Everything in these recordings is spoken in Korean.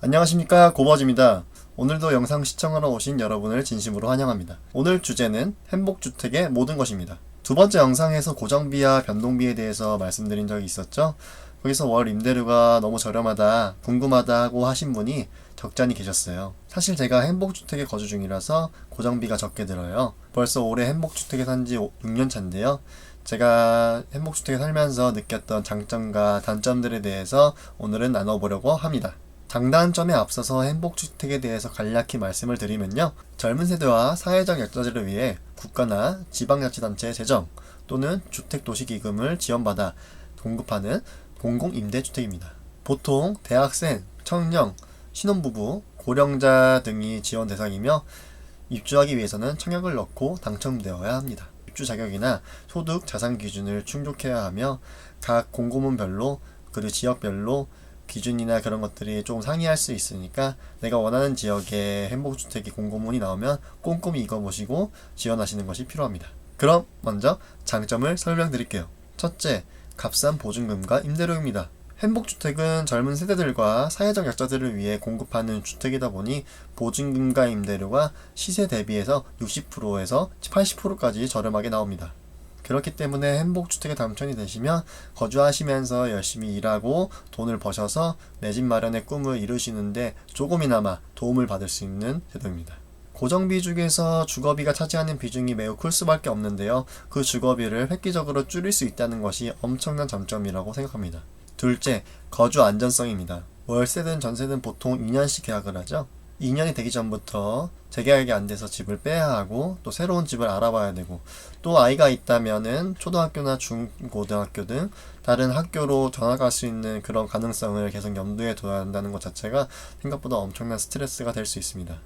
안녕하십니까, 고버즈입니다. 오늘도 영상 시청하러 오신 여러분을 진심으로 환영합니다. 오늘 주제는 행복주택의 모든 것입니다. 두 번째 영상에서 고정비와 변동비에 대해서 말씀드린 적이 있었죠. 거기서 월 임대료가 너무 저렴하다, 궁금하다 하고 하신 분이 적잖이 계셨어요. 사실 제가 행복주택에 거주 중이라서 고정비가 적게 들어요. 벌써 올해 행복주택에 산지 6년 차인데요. 제가 행복주택에 살면서 느꼈던 장점과 단점들에 대해서 오늘은 나눠보려고 합니다. 장단점에 앞서서 행복주택에 대해서 간략히 말씀을 드리면요. 젊은 세대와 사회적 약자들을 위해 국가나 지방자치단체의 재정 또는 주택도시기금을 지원받아 공급하는 공공임대주택입니다. 보통 대학생, 청년, 신혼부부, 고령자 등이 지원 대상이며 입주하기 위해서는 청약을 넣고 당첨되어야 합니다. 입주 자격이나 소득, 자산 기준을 충족해야 하며 각 공고문별로 그리고 지역별로 기준이나 그런 것들이 좀 상이할 수 있으니까 내가 원하는 지역에 행복주택이 공고문이 나오면 꼼꼼히 읽어보시고 지원하시는 것이 필요합니다. 그럼 먼저 장점을 설명드릴게요. 첫째, 값싼 보증금과 임대료입니다. 행복주택은 젊은 세대들과 사회적 약자들을 위해 공급하는 주택이다 보니 보증금과 임대료가 시세 대비해서 60%에서 80%까지 저렴하게 나옵니다. 그렇기 때문에 행복주택에 당첨이 되시면 거주하시면서 열심히 일하고 돈을 버셔서 내 집 마련의 꿈을 이루시는데 조금이나마 도움을 받을 수 있는 제도입니다. 고정비 중에서 주거비가 차지하는 비중이 매우 클 수밖에 없는데요. 그 주거비를 획기적으로 줄일 수 있다는 것이 엄청난 장점이라고 생각합니다. 둘째, 거주 안전성입니다. 월세든 전세든 보통 2년씩 계약을 하죠. 2년이 되기 전부터 재계약이 안 돼서 집을 빼야 하고 또 새로운 집을 알아봐야 되고 또 아이가 있다면은 초등학교나 중고등학교 등 다른 학교로 전학할 수 있는 그런 가능성을 계속 염두에 둬야 한다는 것 자체가 생각보다 엄청난 스트레스가 될 수 있습니다.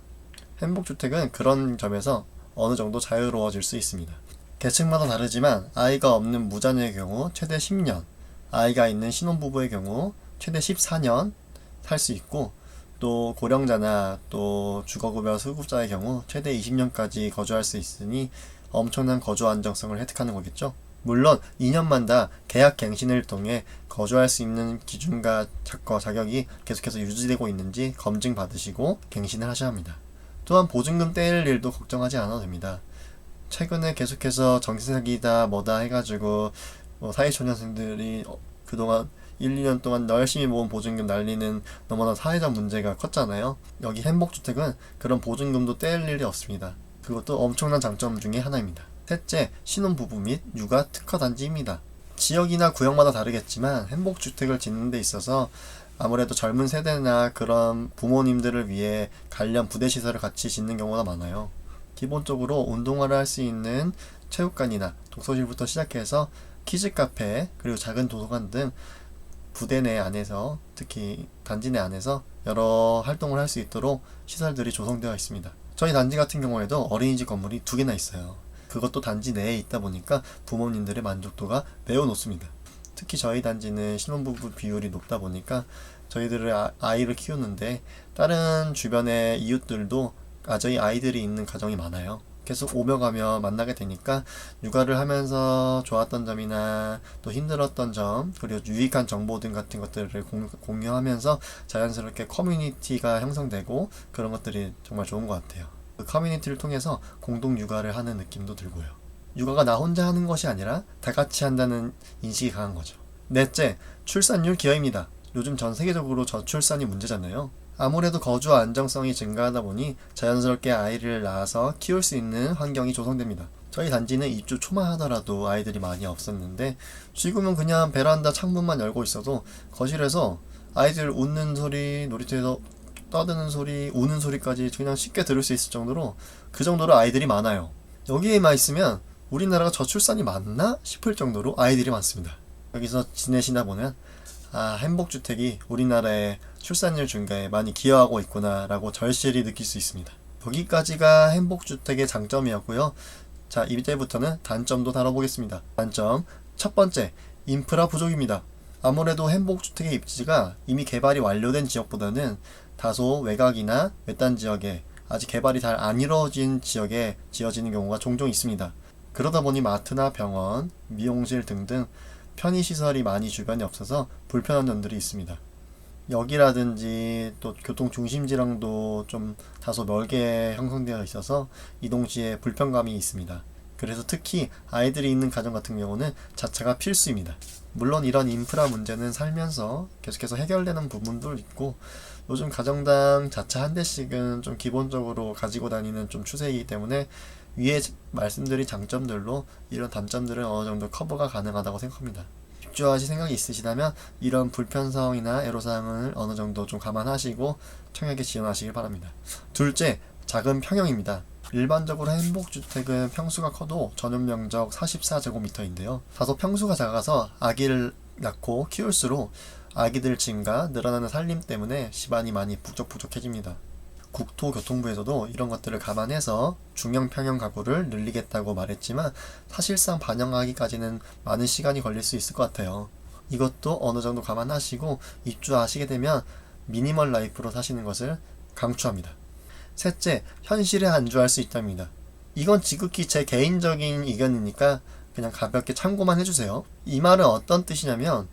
행복주택은 그런 점에서 어느 정도 자유로워질 수 있습니다. 계층마다 다르지만 아이가 없는 무자녀의 경우 최대 10년, 아이가 있는 신혼부부의 경우 최대 14년 살 수 있고 또 고령자나 또 주거급여 수급자의 경우 최대 20년까지 거주할 수 있으니 엄청난 거주 안정성을 획득하는 거겠죠. 물론 2년마다 계약 갱신을 통해 거주할 수 있는 기준과 자격이 계속해서 유지되고 있는지 검증 받으시고 갱신을 하셔야 합니다. 또한 보증금 떼일 일도 걱정하지 않아도 됩니다. 최근에 계속해서 정기 사기다 뭐다 해가지고 사회초년생들이 그동안 1, 2년 동안 열심히 모은 보증금 날리는 너무나 사회적 문제가 컸잖아요. 여기 행복주택은 그런 보증금도 떼일 일이 없습니다. 그것도 엄청난 장점 중에 하나입니다. 셋째, 신혼부부 및 육아 특화단지입니다. 지역이나 구역마다 다르겠지만 행복주택을 짓는 데 있어서 아무래도 젊은 세대나 그런 부모님들을 위해 관련 부대시설을 같이 짓는 경우가 많아요. 기본적으로 운동화를 할 수 있는 체육관이나 독서실부터 시작해서 키즈카페 그리고 작은 도서관 등 부대 내 안에서 특히 단지 내 안에서 여러 활동을 할 수 있도록 시설들이 조성되어 있습니다. 저희 단지 같은 경우에도 어린이집 건물이 2개나 있어요. 그것도 단지 내에 있다 보니까 부모님들의 만족도가 매우 높습니다. 특히 저희 단지는 신혼부부 비율이 높다 보니까 저희들을 아이를 키우는데 다른 주변의 이웃들도 저희 아이들이 있는 가정이 많아요. 계속 오며 가며 만나게 되니까 육아를 하면서 좋았던 점이나 또 힘들었던 점 그리고 유익한 정보 등 같은 것들을 공유하면서 자연스럽게 커뮤니티가 형성되고 그런 것들이 정말 좋은 것 같아요. 그 커뮤니티를 통해서 공동 육아를 하는 느낌도 들고요. 육아가 나 혼자 하는 것이 아니라 다 같이 한다는 인식이 강한 거죠. 넷째, 출산율 기여입니다. 요즘 전 세계적으로 저출산이 문제잖아요. 아무래도 거주 안정성이 증가하다 보니 자연스럽게 아이를 낳아서 키울 수 있는 환경이 조성됩니다. 저희 단지는 입주 초만 하더라도 아이들이 많이 없었는데 지금은 그냥 베란다 창문만 열고 있어도 거실에서 아이들 웃는 소리, 놀이터에서 떠드는 소리, 우는 소리까지 그냥 쉽게 들을 수 있을 정도로 그 정도로 아이들이 많아요. 여기에만 있으면 우리나라가 저출산이 맞나 싶을 정도로 아이들이 많습니다. 여기서 지내시다 보면 행복주택이 우리나라의 출산율 증가에 많이 기여하고 있구나 라고 절실히 느낄 수 있습니다. 여기까지가 행복주택의 장점이었고요. 자, 이제부터는 단점도 다뤄보겠습니다. 단점 첫 번째, 인프라 부족입니다. 아무래도 행복주택의 입지가 이미 개발이 완료된 지역보다는 다소 외곽이나 외딴 지역에 아직 개발이 잘 안 이루어진 지역에 지어지는 경우가 종종 있습니다. 그러다 보니 마트나 병원, 미용실 등등 편의시설이 많이 주변에 없어서 불편한 점들이 있습니다. 역이라든지 또 교통 중심지랑도 좀 다소 멀게 형성되어 있어서 이동 시에 불편감이 있습니다. 그래서 특히 아이들이 있는 가정 같은 경우는 자차가 필수입니다. 물론 이런 인프라 문제는 살면서 계속해서 해결되는 부분도 있고, 요즘 가정당 자차 한 대씩은 좀 기본적으로 가지고 다니는 좀 추세이기 때문에 위에 말씀드린 장점들로 이런 단점들은 어느 정도 커버가 가능하다고 생각합니다. 입주하실 생각이 있으시다면 이런 불편성이나 애로사항을 어느 정도 좀 감안하시고 청약에 지원하시길 바랍니다. 둘째, 작은 평형입니다. 일반적으로 행복주택은 평수가 커도 전용 면적 44제곱미터인데요. 다소 평수가 작아서 아기를 낳고 키울수록 아기들 증가, 늘어나는 살림 때문에 집안이 많이 북적북적해집니다. 국토교통부에서도 이런 것들을 감안해서 중형 평형 가구를 늘리겠다고 말했지만 사실상 반영하기까지는 많은 시간이 걸릴 수 있을 것 같아요. 이것도 어느 정도 감안하시고 입주하시게 되면 미니멀 라이프로 사시는 것을 강추합니다. 셋째, 현실에 안주할 수 있답니다. 이건 지극히 제 개인적인 의견이니까 그냥 가볍게 참고만 해주세요. 이 말은 어떤 뜻이냐면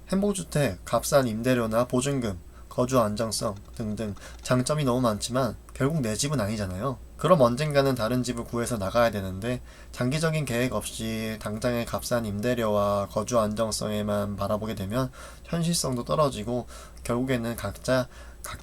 행복주택, 값싼 임대료나 보증금, 거주 안정성 등등 장점이 너무 많지만 결국 내 집은 아니잖아요. 그럼 언젠가는 다른 집을 구해서 나가야 되는데 장기적인 계획 없이 당장의 값싼 임대료와 거주 안정성에만 바라보게 되면 현실성도 떨어지고 결국에는 각자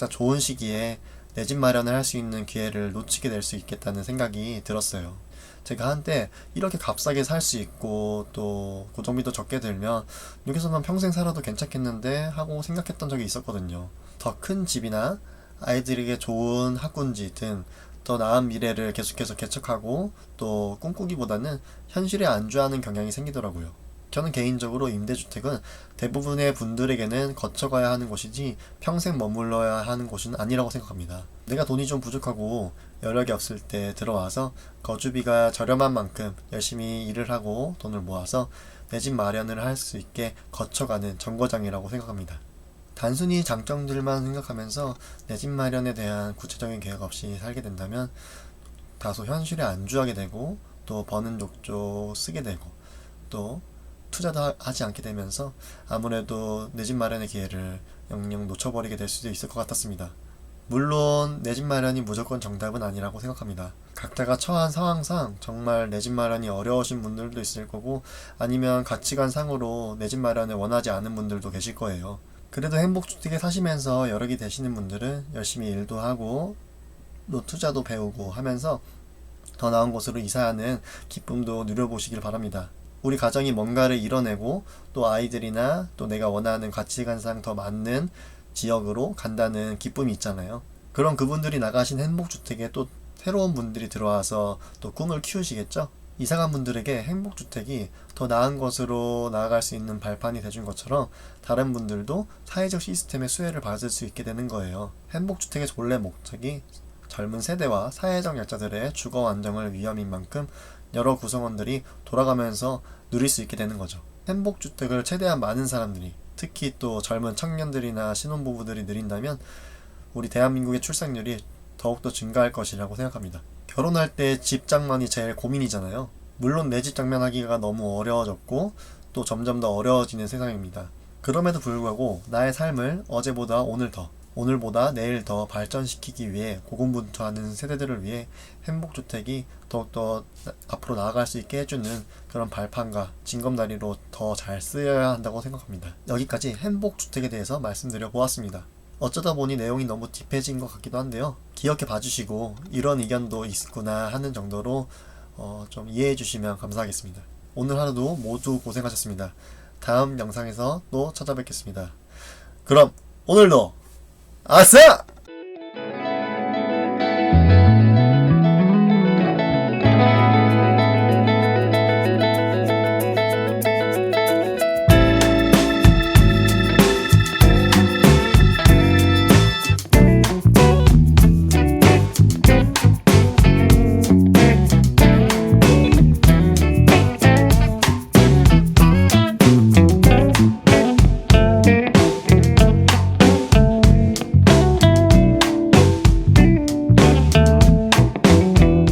좋은 시기에 내 집 마련을 할 수 있는 기회를 놓치게 될 수 있겠다는 생각이 들었어요. 제가 한때 이렇게 값싸게 살 수 있고 또 고정비도 적게 들면 여기서만 평생 살아도 괜찮겠는데 하고 생각했던 적이 있었거든요. 더 큰 집이나 아이들에게 좋은 학군지 등 더 나은 미래를 계속해서 개척하고 또 꿈꾸기보다는 현실에 안주하는 경향이 생기더라고요. 저는 개인적으로 임대주택은 대부분의 분들에게는 거쳐가야 하는 곳이지 평생 머물러야 하는 곳은 아니라고 생각합니다. 내가 돈이 좀 부족하고 여력이 없을 때 들어와서 거주비가 저렴한 만큼 열심히 일을 하고 돈을 모아서 내 집 마련을 할 수 있게 거쳐가는 정거장이라고 생각합니다. 단순히 장점들만 생각하면서 내 집 마련에 대한 구체적인 계획 없이 살게 된다면 다소 현실에 안주하게 되고 또 버는 족족 쓰게 되고 또 투자도 하지 않게 되면서 아무래도 내 집 마련의 기회를 영영 놓쳐버리게 될 수도 있을 것 같았습니다. 물론 내 집 마련이 무조건 정답은 아니라고 생각합니다. 각자가 처한 상황상 정말 내 집 마련이 어려우신 분들도 있을 거고 아니면 가치관상으로 내 집 마련을 원하지 않은 분들도 계실 거예요. 그래도 행복주택에 사시면서 여력이 되시는 분들은 열심히 일도 하고 또 투자도 배우고 하면서 더 나은 곳으로 이사하는 기쁨도 누려보시길 바랍니다. 우리 가정이 뭔가를 이뤄내고 또 아이들이나 또 내가 원하는 가치관상 더 맞는 지역으로 간다는 기쁨이 있잖아요. 그럼 그분들이 나가신 행복주택에 또 새로운 분들이 들어와서 또 꿈을 키우시겠죠? 이사간 분들에게 행복주택이 더 나은 것으로 나아갈 수 있는 발판이 돼준 것처럼 다른 분들도 사회적 시스템의 수혜를 받을 수 있게 되는 거예요. 행복주택의 본래 목적이 젊은 세대와 사회적 약자들의 주거 안정을 위함인 만큼 여러 구성원들이 돌아가면서 누릴 수 있게 되는 거죠. 행복주택을 최대한 많은 사람들이 특히 또 젊은 청년들이나 신혼부부들이 누린다면 우리 대한민국의 출산율이 더욱더 증가할 것이라고 생각합니다. 결혼할 때 집 장만이 제일 고민이잖아요. 물론 내 집 장만하기가 너무 어려워졌고 또 점점 더 어려워지는 세상입니다. 그럼에도 불구하고 나의 삶을 어제보다 오늘 더 오늘보다 내일 더 발전시키기 위해 고군분투하는 세대들을 위해 행복주택이 더욱더 앞으로 나아갈 수 있게 해주는 그런 발판과 징검다리로 더 잘 쓰여야 한다고 생각합니다. 여기까지 행복주택에 대해서 말씀드려 보았습니다. 어쩌다 보니 내용이 너무 딥해진 것 같기도 한데요. 기억해 봐주시고 이런 의견도 있구나 하는 정도로 좀 이해해 주시면 감사하겠습니다. 오늘 하루도 모두 고생하셨습니다. 다음 영상에서 또 찾아뵙겠습니다. 그럼 오늘도 아싸!